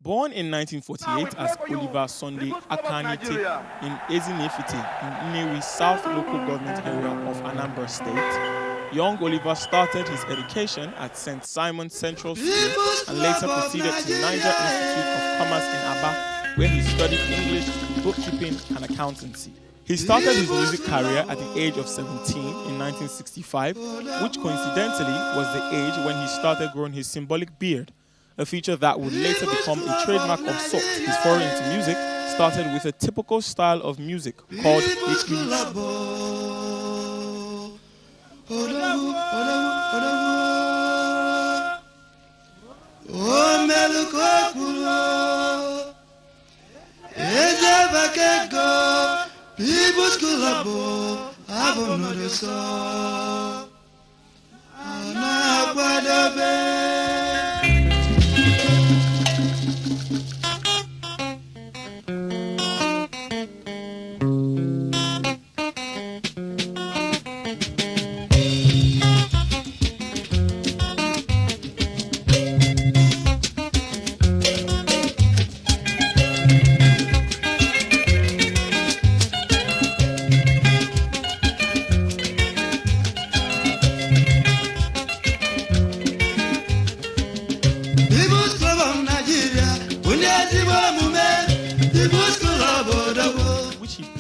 Born in 1948 as Oliver Sunday Akanite in Ezinefite in Nnewi South local government area of Anambra State, young Oliver started his education at St. Simon Central School and later proceeded to Niger Institute of Commerce in Aba, where he studied English, bookkeeping and accountancy. He started his music career at the age of 17 in 1965, which coincidentally was the age when he started growing his symbolic beard, a feature that would later become a trademark of sorts. His foray into music started with a typical style of music called Ikulu.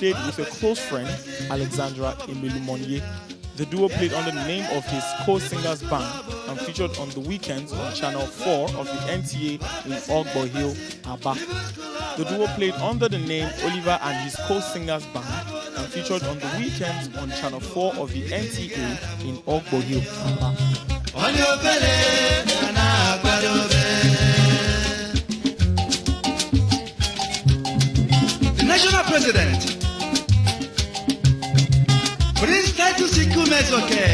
Played with a close friend, Alexandra Emelu. The duo played under the name of his co-singers band and featured on the weekends on Channel 4 of the NTA in Ogbo Hill, Aba. The duo played under the name Oliver and his co-singers band and featured on the weekends on Channel 4 of the NTA in Ogbo Hill, Aba. The national president, Prince Titus Ikumezoke,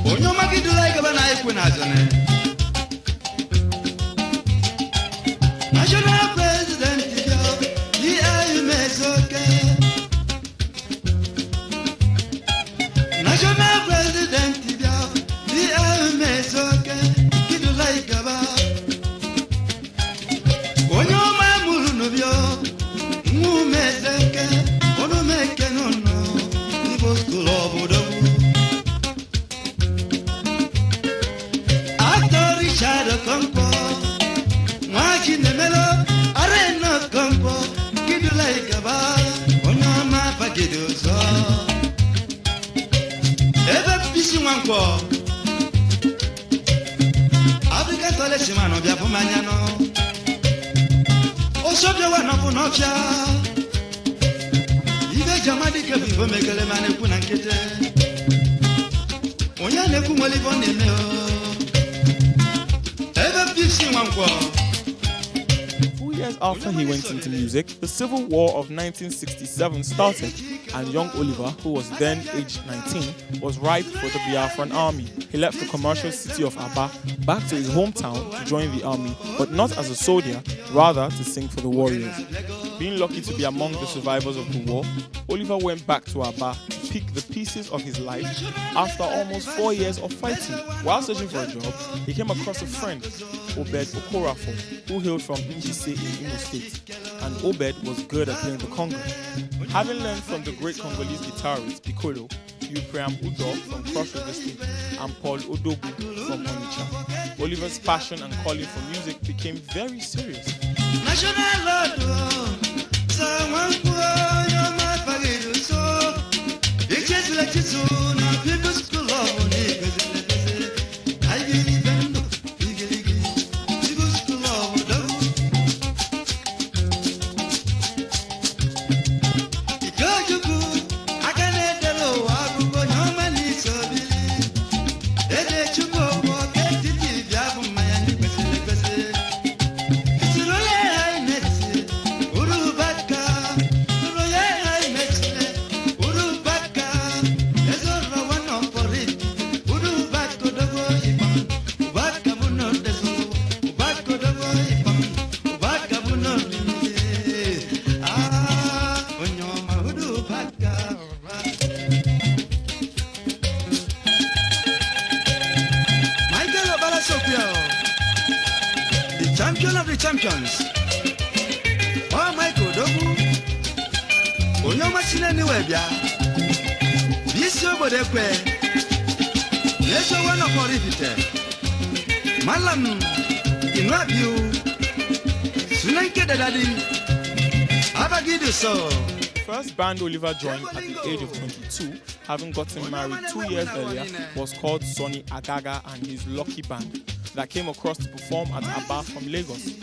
Onyomaki Dulai Gabana Equinazone. National president, Ikumezoke. National president, Ikumezoke, Kidulai Gaba. Onyoma Mulunobio, Mumezeke. After he went into music, the Civil War of 1967 started, and young Oliver, who was then aged 19, was ripe for the Biafran army. He left the commercial city of Aba back to his hometown to join the army, but not as a soldier, rather to sing for the warriors. Being lucky to be among the survivors of the war, Oliver went back to Aba to pick the pieces of his life after almost 4 years of fighting. While searching for a job, he came across a friend, Obed Okorafo, who hailed from Njise in Imo State, and Obed was good at playing the conga. Having learned from the great Congolese guitarist Piccolo, Upriam Udo from Cross River State, and Paul Odogu from Onitsha, Oliver's passion and calling for music became very serious. champion of the champions. Oh my God, Onyoma Sine ni webia. Bisio bodekwe. Yeso wana korifite. Malam inwabio. Sunanke dadadi. Abagidu so. First band Oliver joined at the age of 22, having gotten married 2 years earlier, was called Sonny Agaga and his Lucky Band, that came across to perform at Aba from Lagos.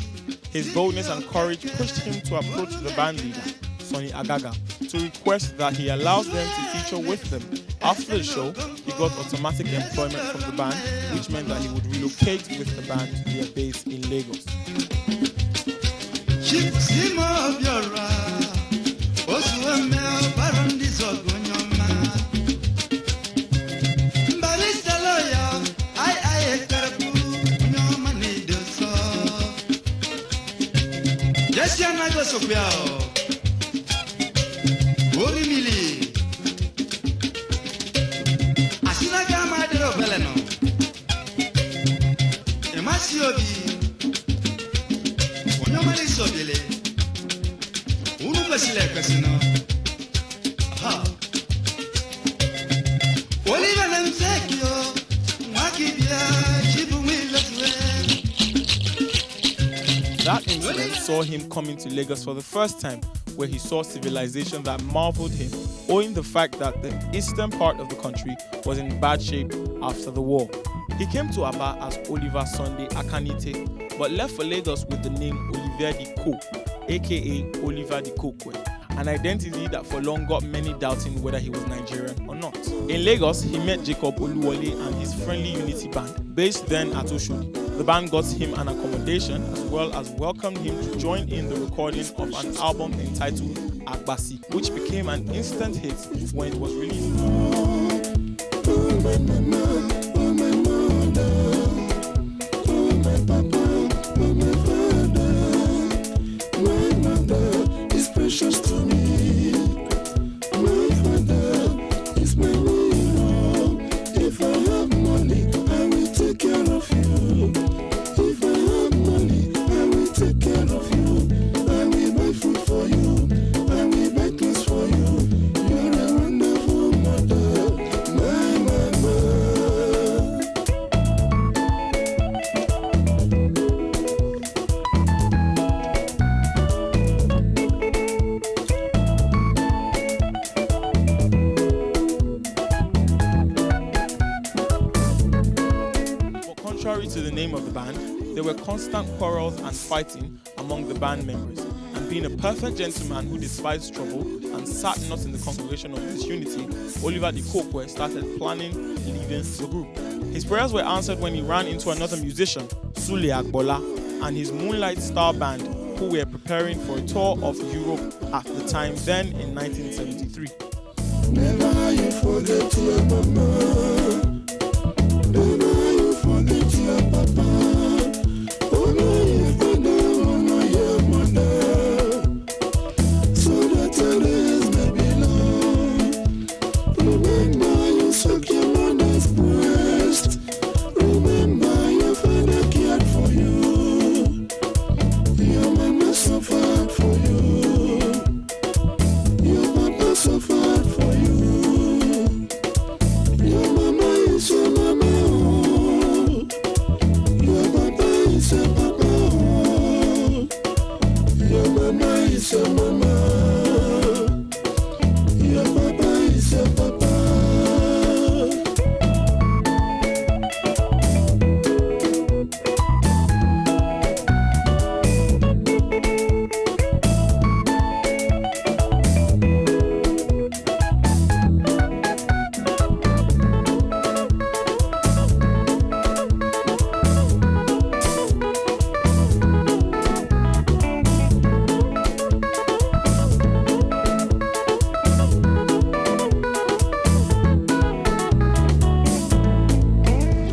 His boldness and courage pushed him to approach the band leader, Sonny Agaga, to request that he allows them to feature with them. After the show, he got automatic employment from the band, which meant that he would relocate with the band to their base in Lagos. That incident saw him coming to Lagos for the first time, where he saw civilization that marveled him, owing the fact that the eastern part of the country was in bad shape after the war. He came to Aba as Oliver Sunday Akanite, but left for Lagos with the name Olivier Di Co, aka Oliver Di Coque, an identity that for long got many doubting whether he was Nigerian or not. In Lagos, he met Jacob Oluwole and his Friendly Unity Band, based then at Oshodi. The band got him an accommodation as well as welcomed him to join in the recording of an album entitled Agbasi, which became an instant hit when it was released. Contrary to the name of the band, there were constant quarrels and fighting among the band members, and being a perfect gentleman who despised trouble and sat not in the congregation of disunity, Oliver Di Coque started planning leaving the group. His prayers were answered when he ran into another musician, Sule Agbola, and his Moonlight Star Band, who were preparing for a tour of Europe at the time, then in 1973. Never you forget your mama.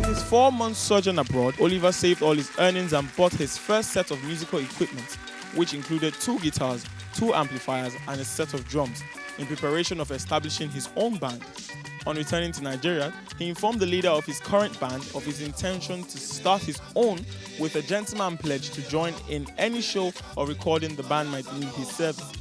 His 4 months sojourn abroad, Oliver saved all his earnings and bought his first set of musical equipment, which included 2 guitars, 2 amplifiers, and a set of drums, in preparation of establishing his own band. On returning to Nigeria, he informed the leader of his current band of his intention to start his own with a gentleman pledge to join in any show or recording the band might need his service.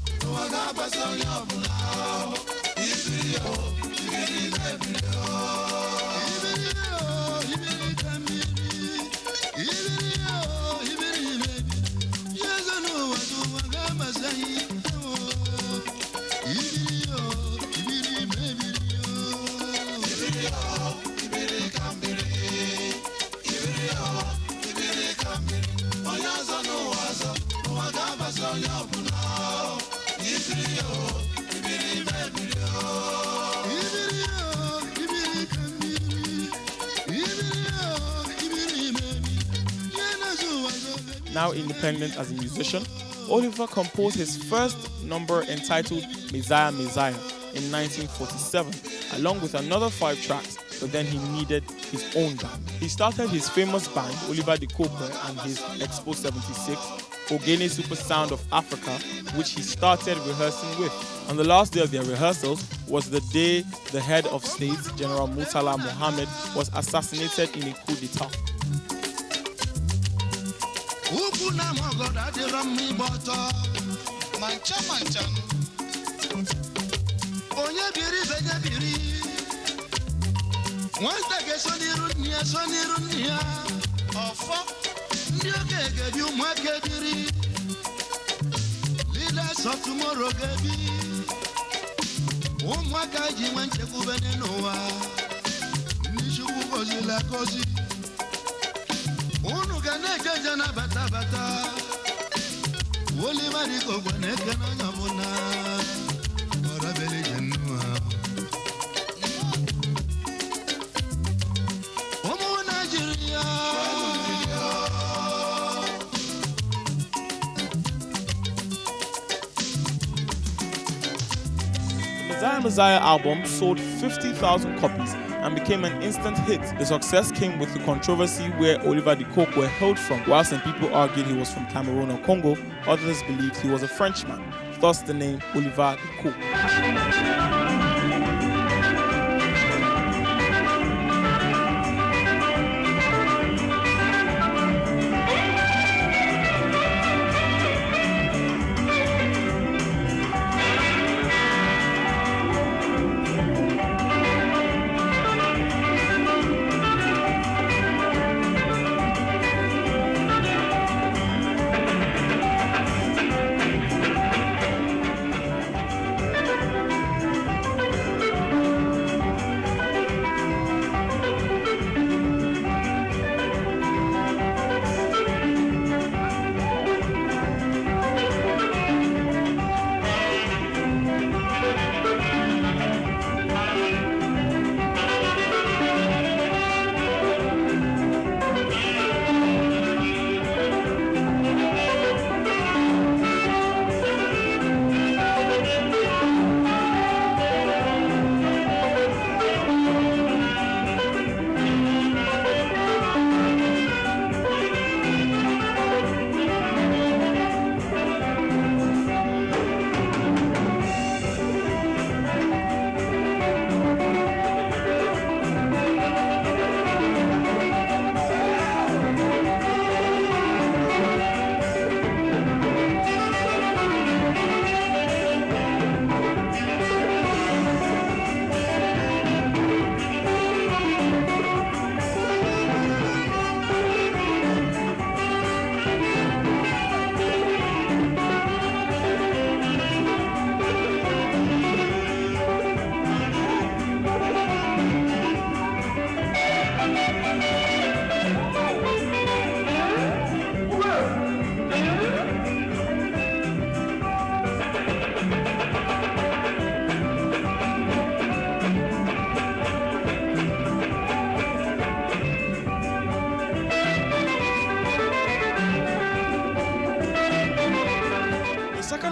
Now independent as a musician, Oliver composed his first number entitled Messiah Messiah in 1947, along with another 5 tracks, but then he needed his own band. He started his famous band, Oliver the Coque, and his Expo 76, Ogene Super Sound of Africa, which he started rehearsing with. On the last day of their rehearsals was the day the head of state, General Murtala Mohammed, was assassinated in a coup d'etat. Leaders of tomorrow, The Messiah album sold 50,000 copies and became an instant hit. The success came with the controversy where Oliver the Coque were hailed from. While some people argued he was from Cameroon or Congo, others believed he was a Frenchman, thus the name Oliver the Coque.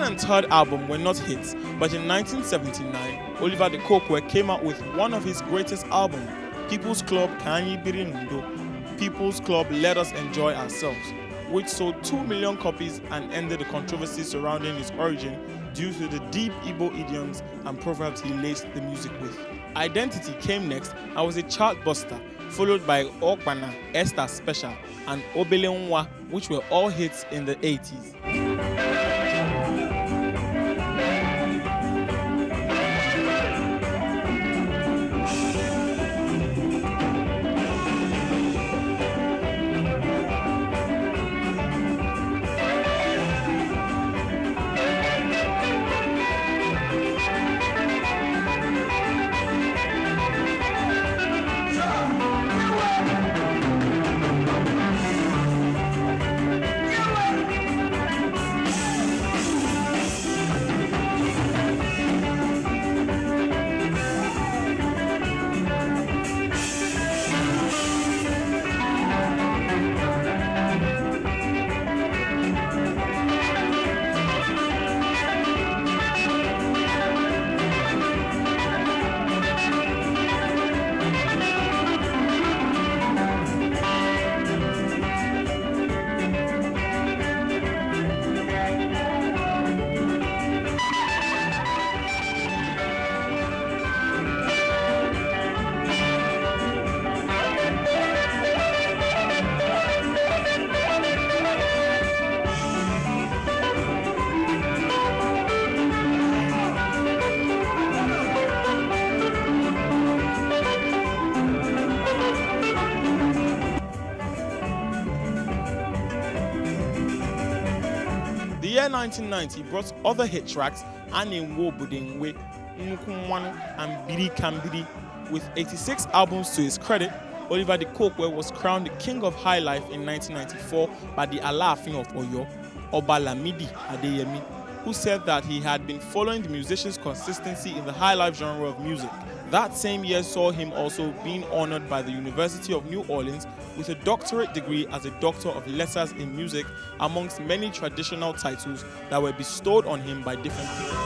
And third album were not hits, but in 1979, Oliver the Coque came out with one of his greatest albums, People's Club Kanyi Birinundo, People's Club Let Us Enjoy Ourselves, which sold 2 million copies and ended the controversy surrounding its origin due to the deep Igbo idioms and proverbs he laced the music with. Identity came next and was a chart buster, followed by Okpana, Esther Special, and Obele Nwa, which were all hits in the 80s. The year 1990 brought other hit tracks, Anenwo Budengwe, Nkumwanu, and Biri Kambiri. With 86 albums to his credit, Oliver the Coque was crowned the King of High Life in 1994 by the Alaafin of Oyo, Oba Lamidi Adeyemi, who said that he had been following the musician's consistency in the high life genre of music. That same year saw him also being honored by the University of New Orleans with a doctorate degree as a Doctor of Letters in Music, amongst many traditional titles that were bestowed on him by different people.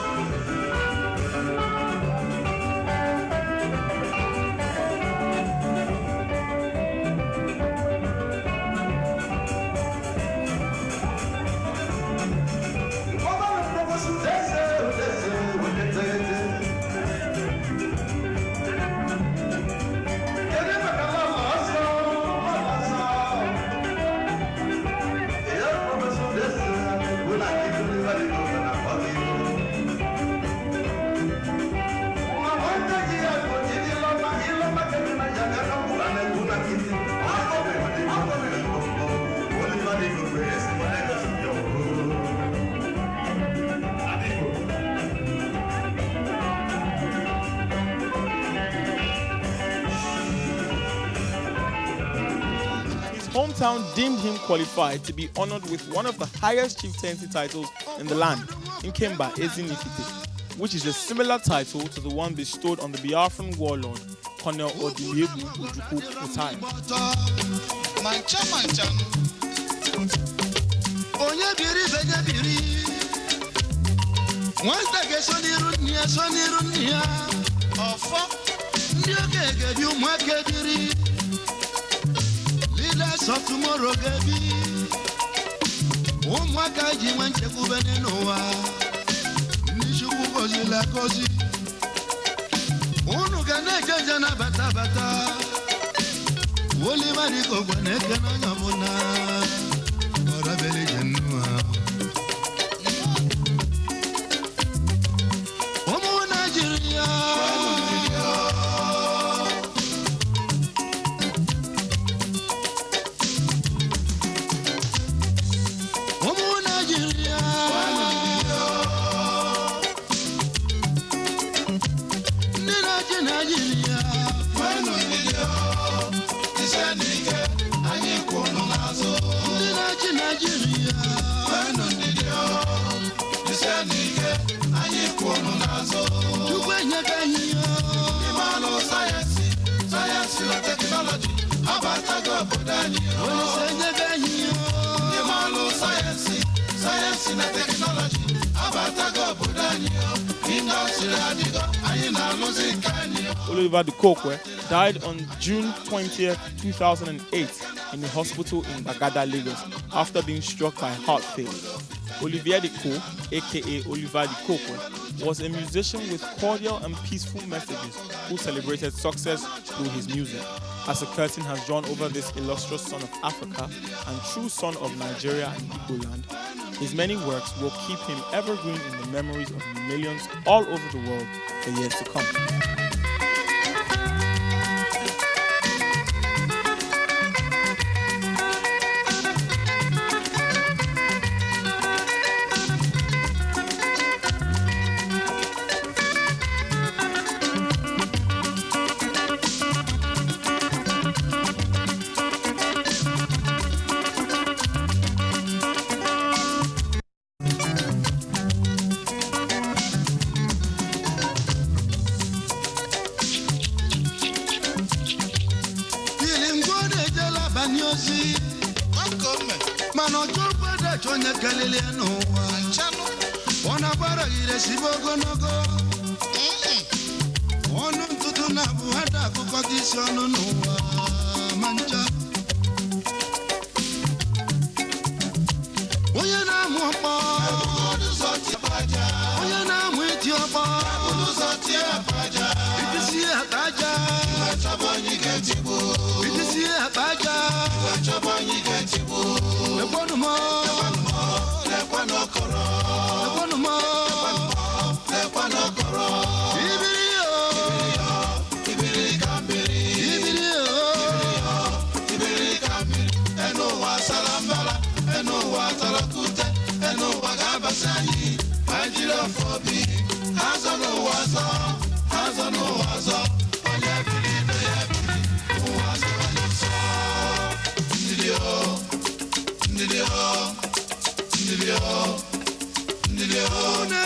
Hometown deemed him qualified to be honored with one of the highest chieftaincy titles in the land, Nkemba Ezinifite, which is a similar title to the one bestowed on the Biafran warlord, Colonel Odiliebu Ojukwu Mutai. Leaders of tomorrow, Gaby. Umwaka jiwanche kubenenoa. Nishuku kozi la kozi. Unugane jana bata bata. Woli mariko kwaneke na nyamuna. Orabele jenua. Omu Nigeria. Oliver the Coque died on June 20th, 2008 in a hospital in Bagada, Lagos, after being struck by heart failure. Olivier the Coque, aka Oliver the Coque, was a musician with cordial and peaceful messages who celebrated success through his music. As a curtain has drawn over this illustrious son of Africa and true son of Nigeria and Igbo land, his many works will keep him evergreen in the memories of millions all over the world for years to come.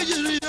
Nigeria,